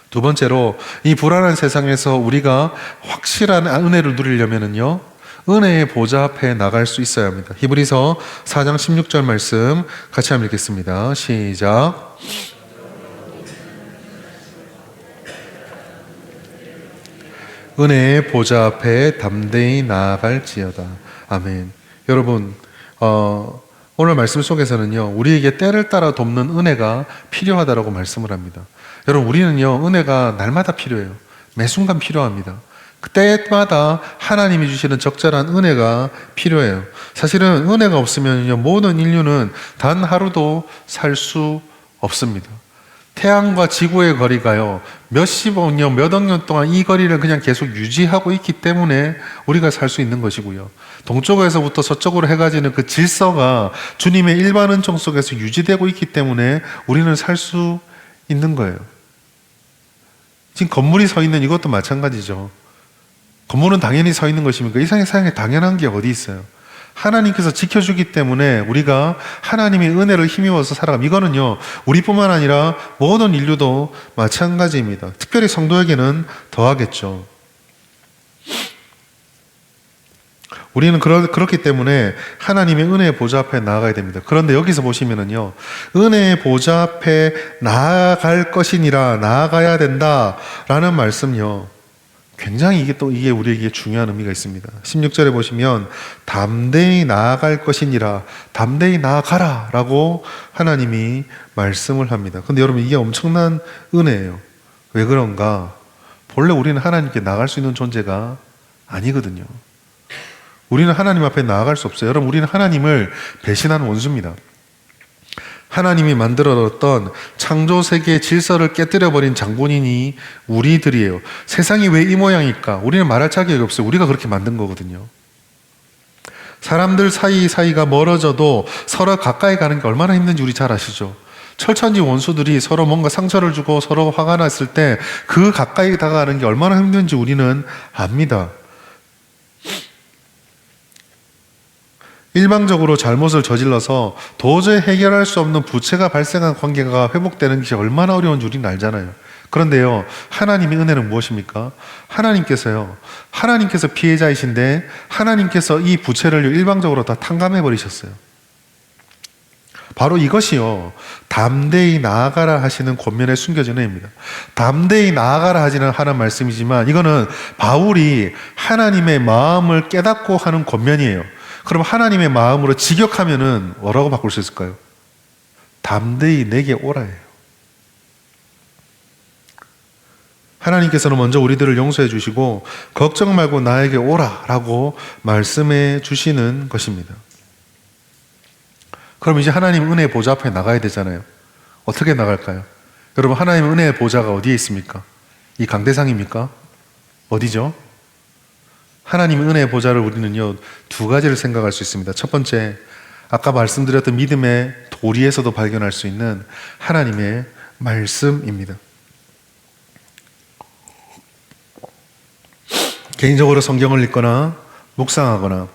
두 번째로, 이 불안한 세상에서 우리가 확실한 은혜를 누리려면요, 은혜의 보좌 앞에 나갈 수 있어야 합니다. 히브리서 4장 16절 말씀 같이 한번 읽겠습니다. 시작. 은혜의 보좌 앞에 담대히 나아갈지어다. 아멘. 여러분, 오늘 말씀 속에서는요, 우리에게 때를 따라 돕는 은혜가 필요하다라고 말씀을 합니다. 여러분, 우리는요, 은혜가 날마다 필요해요. 매 순간 필요합니다. 그때마다 하나님이 주시는 적절한 은혜가 필요해요. 사실은 은혜가 없으면요, 모든 인류는 단 하루도 살 수 없습니다. 태양과 지구의 거리가요, 몇십억 년, 몇 억 년 동안 이 거리를 그냥 계속 유지하고 있기 때문에 우리가 살 수 있는 것이고요. 동쪽에서부터 서쪽으로 해가지는 그 질서가 주님의 일반 은총 속에서 유지되고 있기 때문에 우리는 살 수 있는 거예요. 지금 건물이 서 있는 이것도 마찬가지죠. 건물은 당연히 서 있는 것입니까? 이 세상에 당연한 게 어디 있어요? 하나님께서 지켜주기 때문에 우리가 하나님의 은혜를 힘입어서 살아갑니다. 이거는요, 우리뿐만 아니라 모든 인류도 마찬가지입니다. 특별히 성도에게는 더하겠죠. 우리는 그렇기 때문에 하나님의 은혜의 보좌 앞에 나아가야 됩니다. 그런데 여기서 보시면은요, 은혜의 보좌 앞에 나아갈 것이니라, 나아가야 된다라는 말씀요, 굉장히 이게 우리에게 중요한 의미가 있습니다. 16절에 보시면 담대히 나아갈 것이니라, 담대히 나아가라 라고 하나님이 말씀을 합니다. 근데 여러분, 이게 엄청난 은혜예요. 왜 그런가? 본래 우리는 하나님께 나아갈 수 있는 존재가 아니거든요. 우리는 하나님 앞에 나아갈 수 없어요. 여러분, 우리는 하나님을 배신한 원수입니다. 하나님이 만들어뒀던 창조 세계의 질서를 깨뜨려버린 장본인이 우리들이에요. 세상이 왜 이 모양일까? 우리는 말할 자격이 없어요. 우리가 그렇게 만든 거거든요. 사람들 사이가 멀어져도 서로 가까이 가는 게 얼마나 힘든지 우리 잘 아시죠? 철천지 원수들이 서로 뭔가 상처를 주고 서로 화가 났을 때 그 가까이 다가가는 게 얼마나 힘든지 우리는 압니다. 일방적으로 잘못을 저질러서 도저히 해결할 수 없는 부채가 발생한 관계가 회복되는 것이 얼마나 어려운지 우리는 알잖아요. 그런데요, 하나님의 은혜는 무엇입니까? 하나님께서 피해자이신데 하나님께서 이 부채를 일방적으로 다 탕감해 버리셨어요. 바로 이것이요, 담대히 나아가라 하시는 권면에 숨겨진 의미입니다. 담대히 나아가라 하는 말씀이지만 이거는 바울이 하나님의 마음을 깨닫고 하는 권면이에요. 그럼 하나님의 마음으로 직역하면은 뭐라고 바꿀 수 있을까요? 담대히 내게 오라예요. 하나님께서는 먼저 우리들을 용서해 주시고 걱정 말고 나에게 오라라고 말씀해 주시는 것입니다. 그럼 이제 하나님 은혜의 보좌 앞에 나가야 되잖아요. 어떻게 나갈까요? 여러분, 하나님 은혜의 보좌가 어디에 있습니까? 이 강대상입니까? 어디죠? 하나님의 은혜의 보좌를 우리는요, 두 가지를 생각할 수 있습니다. 첫 번째, 아까 말씀드렸던 믿음의 도리에서도 발견할 수 있는 하나님의 말씀입니다. 개인적으로 성경을 읽거나 묵상하거나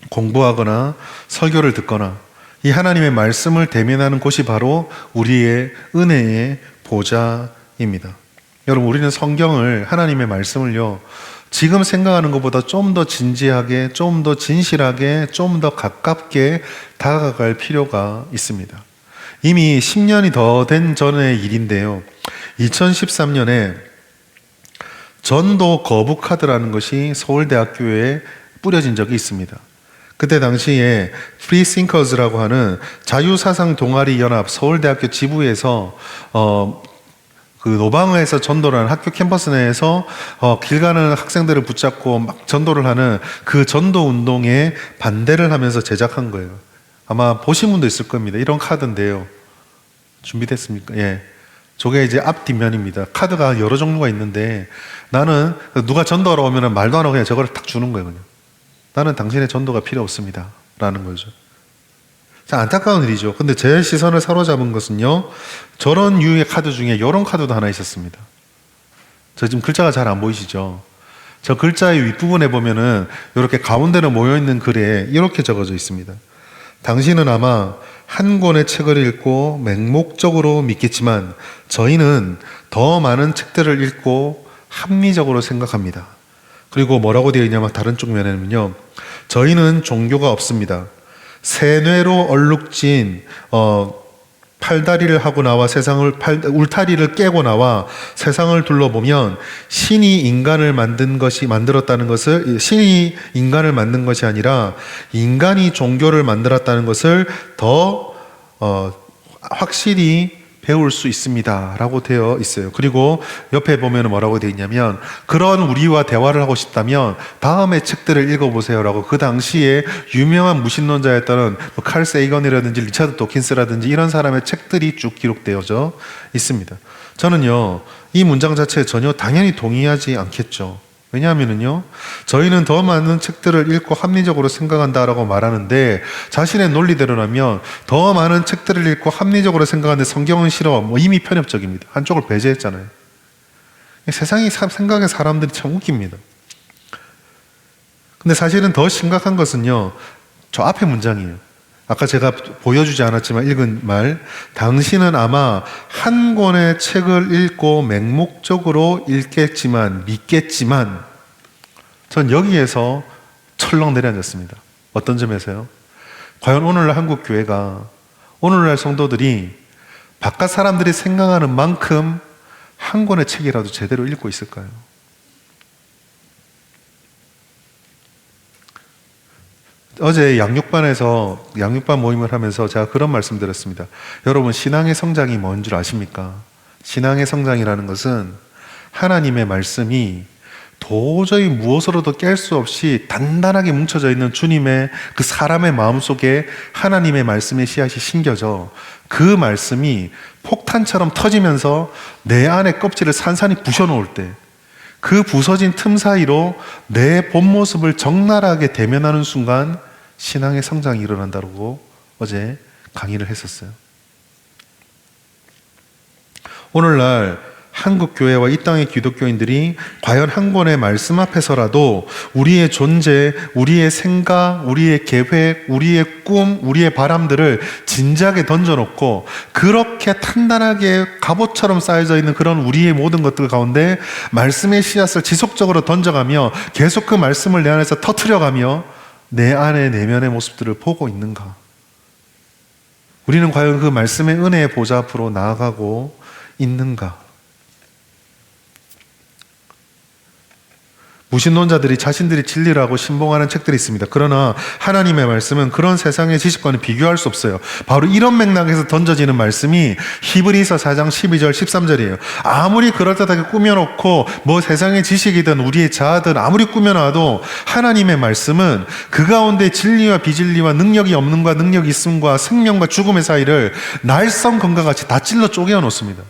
공부하거나 설교를 듣거나 이 하나님의 말씀을 대면하는 곳이 바로 우리의 은혜의 보좌입니다. 여러분, 우리는 성경을, 하나님의 말씀을요, 지금 생각하는 것보다 좀 더 진지하게, 좀 더 진실하게, 좀 더 가깝게 다가갈 필요가 있습니다. 이미 10년이 더 된 전의 일인데요, 2013년에 전도 거부 카드라는 것이 서울대학교에 뿌려진 적이 있습니다. 그때 당시에 프리 싱커즈라고 하는 자유사상 동아리 연합 서울대학교 지부에서 그 노방에서 전도를 하는 학교 캠퍼스 내에서 길 가는 학생들을 붙잡고 막 전도를 하는 그 전도 운동에 반대를 하면서 제작한 거예요. 아마 보신 분도 있을 겁니다. 이런 카드인데요. 준비됐습니까? 예. 저게 이제 앞뒷면입니다. 카드가 여러 종류가 있는데 나는 누가 전도하러 오면 말도 안 하고 그냥 저거를 딱 주는 거예요. 그냥. 나는 당신의 전도가 필요 없습니다. 라는 거죠. 자, 안타까운 일이죠. 근데 제 시선을 사로잡은 것은요, 저런 유의 카드 중에 이런 카드도 하나 있었습니다. 저 지금 글자가 잘 안 보이시죠? 저 글자의 윗부분에 보면은 이렇게 가운데로 모여있는 글에 이렇게 적어져 있습니다. 당신은 아마 한 권의 책을 읽고 맹목적으로 믿겠지만 저희는 더 많은 책들을 읽고 합리적으로 생각합니다. 그리고 뭐라고 되어 있냐면 다른 쪽 면에는요, 저희는 종교가 없습니다. 세뇌로 얼룩진 팔다리를 하고 나와 울타리를 깨고 나와 세상을 둘러보면 신이 인간을 만들었다는 것을, 신이 인간을 만든 것이 아니라 인간이 종교를 만들었다는 것을 더 확실히 배울 수 있습니다 라고 되어 있어요. 그리고 옆에 보면 뭐라고 되어 있냐면, 그런 우리와 대화를 하고 싶다면 다음의 책들을 읽어보세요 라고 그 당시에 유명한 무신론자였던 칼 세이건이라든지 리차드 도킨스라든지 이런 사람의 책들이 쭉 기록되어져 있습니다. 저는요, 이 문장 자체에 전혀 당연히 동의하지 않겠죠. 왜냐하면요, 저희는 더 많은 책들을 읽고 합리적으로 생각한다라고 말하는데 자신의 논리대로라면 더 많은 책들을 읽고 합리적으로 생각하는데 성경은 싫어, 이미 편협적입니다. 한쪽을 배제했잖아요. 세상이 생각의 사람들이 참 웃깁니다. 근데 사실은 더 심각한 것은요, 저 앞에 문장이에요. 아까 제가 보여주지 않았지만 읽은 말, 당신은 아마 한 권의 책을 읽고 맹목적으로 읽겠지만, 믿겠지만, 전 여기에서 철렁 내려앉았습니다. 어떤 점에서요? 과연 오늘날 한국 교회가, 오늘날 성도들이 바깥 사람들이 생각하는 만큼 한 권의 책이라도 제대로 읽고 있을까요? 어제 양육반 모임을 하면서 제가 그런 말씀 드렸습니다. 여러분, 신앙의 성장이 뭔 줄 아십니까? 신앙의 성장이라는 것은 하나님의 말씀이 도저히 무엇으로도 깰 수 없이 단단하게 뭉쳐져 있는 주님의 그 사람의 마음속에 하나님의 말씀의 씨앗이 심겨져 그 말씀이 폭탄처럼 터지면서 내 안의 껍질을 산산히 부셔놓을 때, 그 부서진 틈 사이로 내 본 모습을 적나라하게 대면하는 순간 신앙의 성장이 일어난다고 어제 강의를 했었어요. 오늘날 한국 교회와 이 땅의 기독교인들이 과연 한 권의 말씀 앞에서라도 우리의 존재, 우리의 생각, 우리의 계획, 우리의 꿈, 우리의 바람들을 진지하게 던져놓고 그렇게 단단하게 갑옷처럼 쌓여져 있는 그런 우리의 모든 것들 가운데 말씀의 씨앗을 지속적으로 던져가며 계속 그 말씀을 내 안에서 터뜨려가며 내 안의 내면의 모습들을 보고 있는가? 우리는 과연 그 말씀의 은혜의 보좌 앞으로 나아가고 있는가? 무신론자들이 자신들이 진리라고 신봉하는 책들이 있습니다. 그러나 하나님의 말씀은 그런 세상의 지식과는 비교할 수 없어요. 바로 이런 맥락에서 던져지는 말씀이 히브리서 4장 12절 13절이에요. 아무리 그럴듯하게 꾸며놓고 뭐 세상의 지식이든 우리의 자아든 아무리 꾸며놔도 하나님의 말씀은 그 가운데 진리와 비진리와 능력이 없는과 능력이 있음과 생명과 죽음의 사이를 날성검과 같이 다 찔러 쪼개어 놓습니다.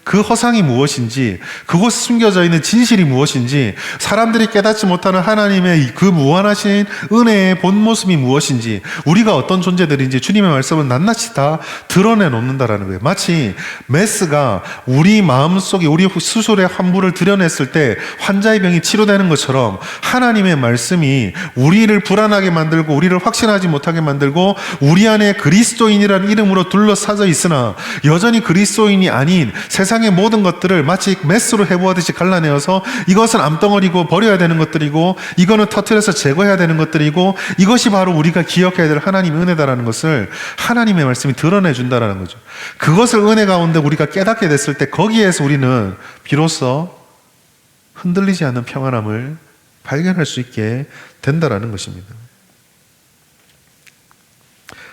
그 허상이 무엇인지, 그곳에 숨겨져 있는 진실이 무엇인지, 사람들이 깨닫지 못하는 하나님의 그 무한하신 은혜의 본 모습이 무엇인지, 우리가 어떤 존재들인지 주님의 말씀은 낱낱이 다 드러내 놓는다라는 거예요. 마치 메스가 우리 마음속에 우리 수술의 환부를 드러냈을 때 환자의 병이 치료되는 것처럼 하나님의 말씀이 우리를 불안하게 만들고 우리를 확신하지 못하게 만들고 우리 안에 그리스도인이라는 이름으로 둘러싸져 있으나 여전히 그리스도인이 아닌 세상의 모든 것들을 마치 메스로 해부하듯이 갈라내어서 이것은 암덩어리고 버려야 되는 것들이고 이거는 터뜨려서 제거해야 되는 것들이고 이것이 바로 우리가 기억해야 될 하나님의 은혜다라는 것을 하나님의 말씀이 드러내준다라는 거죠. 그것을 은혜 가운데 우리가 깨닫게 됐을 때 거기에서 우리는 비로소 흔들리지 않는 평안함을 발견할 수 있게 된다라는 것입니다.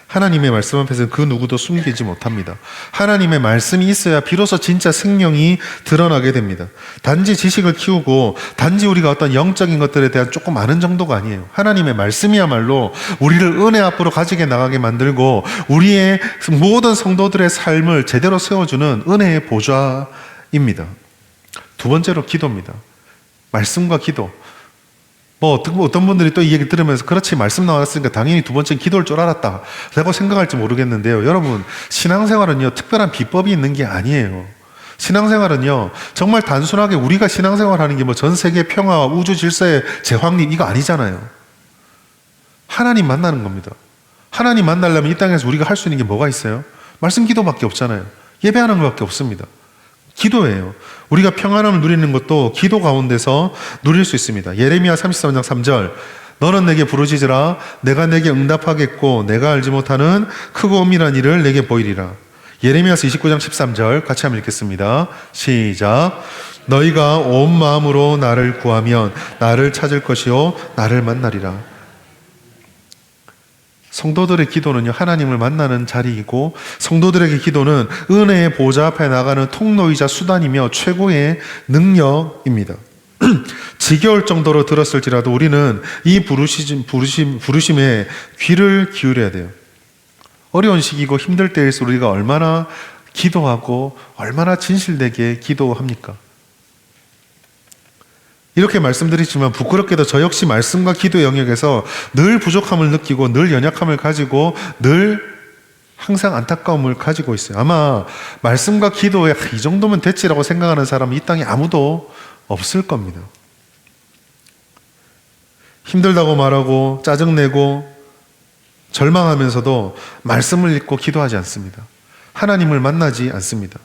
하나님의 말씀 앞에서 그 누구도 숨기지 못합니다. 하나님의 말씀이 있어야 비로소 진짜 생명이 드러나게 됩니다. 단지 지식을 키우고 단지 우리가 어떤 영적인 것들에 대한 조금 아는 정도가 아니에요. 하나님의 말씀이야말로 우리를 은혜 앞으로 가지게 나가게 만들고 우리의 모든 성도들의 삶을 제대로 세워주는 은혜의 보좌입니다. 두 번째로 기도입니다. 말씀과 기도. 어떤 분들이 또 이 얘기 들으면서 그렇지 말씀 나왔으니까 당연히 두 번째는 기도할 줄 알았다 라고 생각할지 모르겠는데요. 여러분, 신앙생활은요 특별한 비법이 있는 게 아니에요. 신앙생활은요 정말 단순하게 우리가 신앙생활하는 게 뭐 전 세계 평화와 우주 질서의 재확립 이거 아니잖아요. 하나님 만나는 겁니다. 하나님 만나려면 이 땅에서 우리가 할 수 있는 게 뭐가 있어요? 말씀 기도밖에 없잖아요. 예배하는 것밖에 없습니다. 기도예요. 우리가 평안함을 누리는 것도 기도 가운데서 누릴 수 있습니다. 예레미야 33장 3절 너는 내게 부르짖으라 내가 내게 응답하겠고 내가 알지 못하는 크고 은밀한 일을 내게 보이리라. 예레미야서 29장 13절 같이 한번 읽겠습니다. 시작. 너희가 온 마음으로 나를 구하면 나를 찾을 것이요 나를 만나리라. 성도들의 기도는요 하나님을 만나는 자리이고 성도들에게 기도는 은혜의 보좌 앞에 나가는 통로이자 수단이며 최고의 능력입니다. 지겨울 정도로 들었을지라도 우리는 이 부르심에 귀를 기울여야 돼요. 어려운 시기고 힘들 때일수록 우리가 얼마나 기도하고 얼마나 진실되게 기도합니까? 이렇게 말씀드리지만 부끄럽게도 저 역시 말씀과 기도 영역에서 늘 부족함을 느끼고 늘 연약함을 가지고 늘 항상 안타까움을 가지고 있어요. 아마 말씀과 기도에 이 정도면 됐지라고 생각하는 사람은 이 땅에 아무도 없을 겁니다. 힘들다고 말하고 짜증내고 절망하면서도 말씀을 읽고 기도하지 않습니다. 하나님을 만나지 않습니다.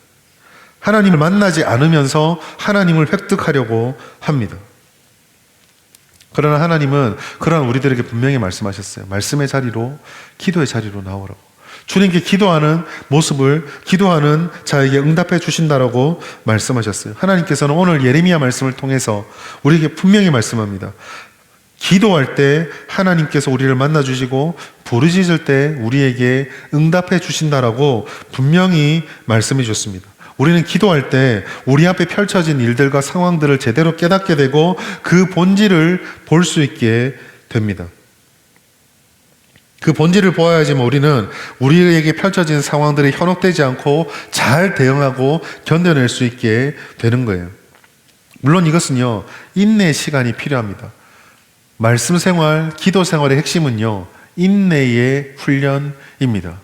하나님을 만나지 않으면서 하나님을 획득하려고 합니다. 그러나 하나님은 그러한 우리들에게 분명히 말씀하셨어요. 말씀의 자리로, 기도의 자리로 나오라고. 주님께 기도하는 모습을 기도하는 자에게 응답해 주신다라고 말씀하셨어요. 하나님께서는 오늘 예레미야 말씀을 통해서 우리에게 분명히 말씀합니다. 기도할 때 하나님께서 우리를 만나주시고 부르짖을 때 우리에게 응답해 주신다라고 분명히 말씀해 주셨습니다. 우리는 기도할 때 우리 앞에 펼쳐진 일들과 상황들을 제대로 깨닫게 되고 그 본질을 볼 수 있게 됩니다. 그 본질을 보아야지만 우리는 우리에게 펼쳐진 상황들이 현혹되지 않고 잘 대응하고 견뎌낼 수 있게 되는 거예요. 물론 이것은요, 인내의 시간이 필요합니다. 말씀 생활, 기도 생활의 핵심은요, 인내의 훈련입니다.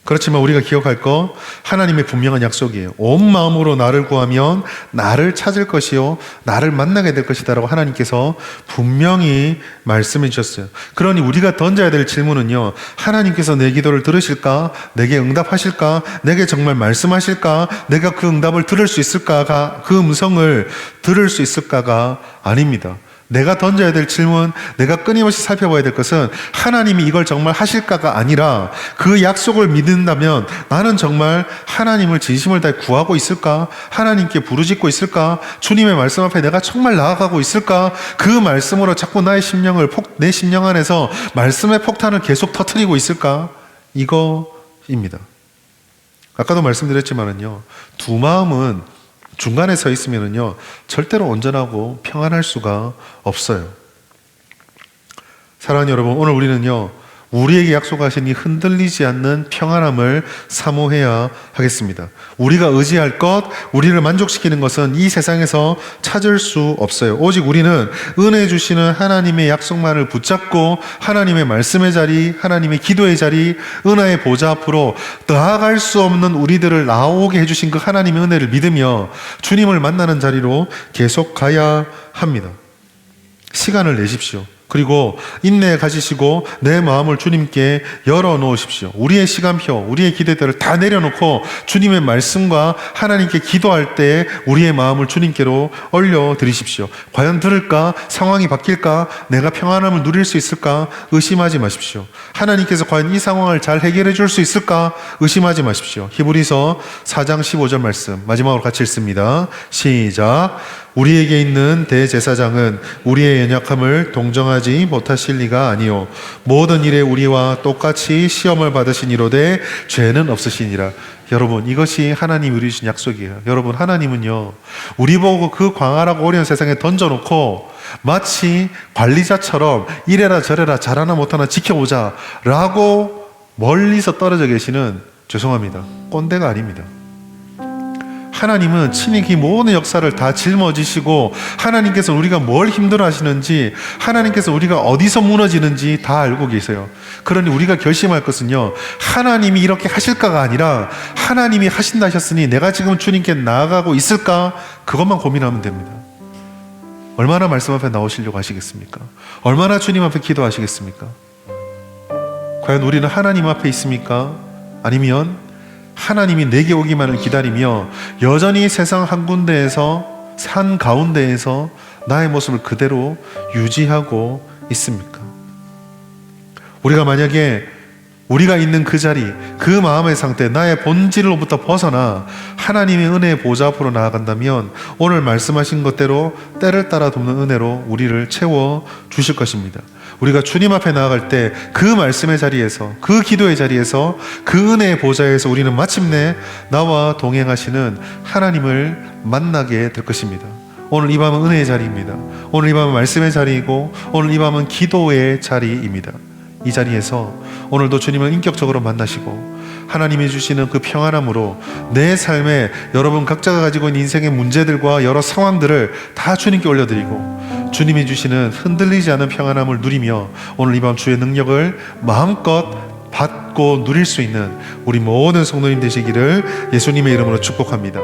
그렇지만 우리가 기억할 것, 하나님의 분명한 약속이에요. 온 마음으로 나를 구하면 나를 찾을 것이요 나를 만나게 될 것이다 라고 하나님께서 분명히 말씀해 주셨어요. 그러니 우리가 던져야 될 질문은요, 하나님께서 내 기도를 들으실까? 내게 응답하실까? 내게 정말 말씀하실까? 내가 그 응답을 들을 수 있을까가, 그 음성을 들을 수 있을까가 아닙니다. 내가 던져야 될 질문, 내가 끊임없이 살펴봐야 될 것은 하나님이 이걸 정말 하실까가 아니라 그 약속을 믿는다면 나는 정말 하나님을 진심을 다해 구하고 있을까? 하나님께 부르짖고 있을까? 주님의 말씀 앞에 내가 정말 나아가고 있을까? 그 말씀으로 자꾸 내 심령 안에서 말씀의 폭탄을 계속 터뜨리고 있을까? 이거입니다. 아까도 말씀드렸지만은요, 두 마음은 중간에 서 있으면은요, 절대로 온전하고 평안할 수가 없어요. 사랑하는 여러분, 오늘 우리는요, 우리에게 약속하신 이 흔들리지 않는 평안함을 사모해야 하겠습니다. 우리가 의지할 것, 우리를 만족시키는 것은 이 세상에서 찾을 수 없어요. 오직 우리는 은혜 주시는 하나님의 약속만을 붙잡고 하나님의 말씀의 자리, 하나님의 기도의 자리, 은혜의 보좌 앞으로 나아갈 수 없는 우리들을 나오게 해주신 그 하나님의 은혜를 믿으며 주님을 만나는 자리로 계속 가야 합니다. 시간을 내십시오. 그리고 인내 가지시고 내 마음을 주님께 열어놓으십시오. 우리의 시간표, 우리의 기대들을 다 내려놓고 주님의 말씀과 하나님께 기도할 때 우리의 마음을 주님께로 올려드리십시오. 과연 들을까? 상황이 바뀔까? 내가 평안함을 누릴 수 있을까? 의심하지 마십시오. 하나님께서 과연 이 상황을 잘 해결해 줄 수 있을까? 의심하지 마십시오. 히브리서 4장 15절 말씀 마지막으로 같이 읽습니다. 시작. 우리에게 있는 대제사장은 우리의 연약함을 동정하지 못하실 리가 아니요 모든 일에 우리와 똑같이 시험을 받으시니로되 죄는 없으시니라. 여러분, 이것이 하나님이 우리 주신 약속이에요. 여러분, 하나님은요, 우리 보고 그 광활하고 어려운 세상에 던져놓고 마치 관리자처럼 이래라 저래라 잘하나 못하나 지켜보자 라고 멀리서 떨어져 계시는, 죄송합니다, 꼰대가 아닙니다. 하나님은 친히 그 모든 역사를 다 짊어지시고 하나님께서 우리가 뭘 힘들어 하시는지, 하나님께서 우리가 어디서 무너지는지 다 알고 계세요. 그러니 우리가 결심할 것은요, 하나님이 이렇게 하실까가 아니라 하나님이 하신다 하셨으니 내가 지금 주님께 나아가고 있을까? 그것만 고민하면 됩니다. 얼마나 말씀 앞에 나오시려고 하시겠습니까? 얼마나 주님 앞에 기도하시겠습니까? 과연 우리는 하나님 앞에 있습니까? 아니면 하나님이 내게 오기만을 기다리며 여전히 세상 한 군데에서, 산 가운데에서 나의 모습을 그대로 유지하고 있습니까? 우리가 만약에 우리가 있는 그 자리, 그 마음의 상태, 나의 본질로부터 벗어나 하나님의 은혜의 보좌 앞으로 나아간다면 오늘 말씀하신 것대로 때를 따라 돕는 은혜로 우리를 채워 주실 것입니다. 우리가 주님 앞에 나아갈 때 그 말씀의 자리에서, 그 기도의 자리에서, 그 은혜의 보좌에서 우리는 마침내 나와 동행하시는 하나님을 만나게 될 것입니다. 오늘 이 밤은 은혜의 자리입니다. 오늘 이 밤은 말씀의 자리이고 오늘 이 밤은 기도의 자리입니다. 이 자리에서 오늘도 주님을 인격적으로 만나시고 하나님이 주시는 그 평안함으로 내 삶에 여러분 각자가 가지고 있는 인생의 문제들과 여러 상황들을 다 주님께 올려드리고 주님이 주시는 흔들리지 않은 평안함을 누리며 오늘 이 밤 주의 능력을 마음껏 받고 누릴 수 있는 우리 모든 성도님 되시기를 예수님의 이름으로 축복합니다.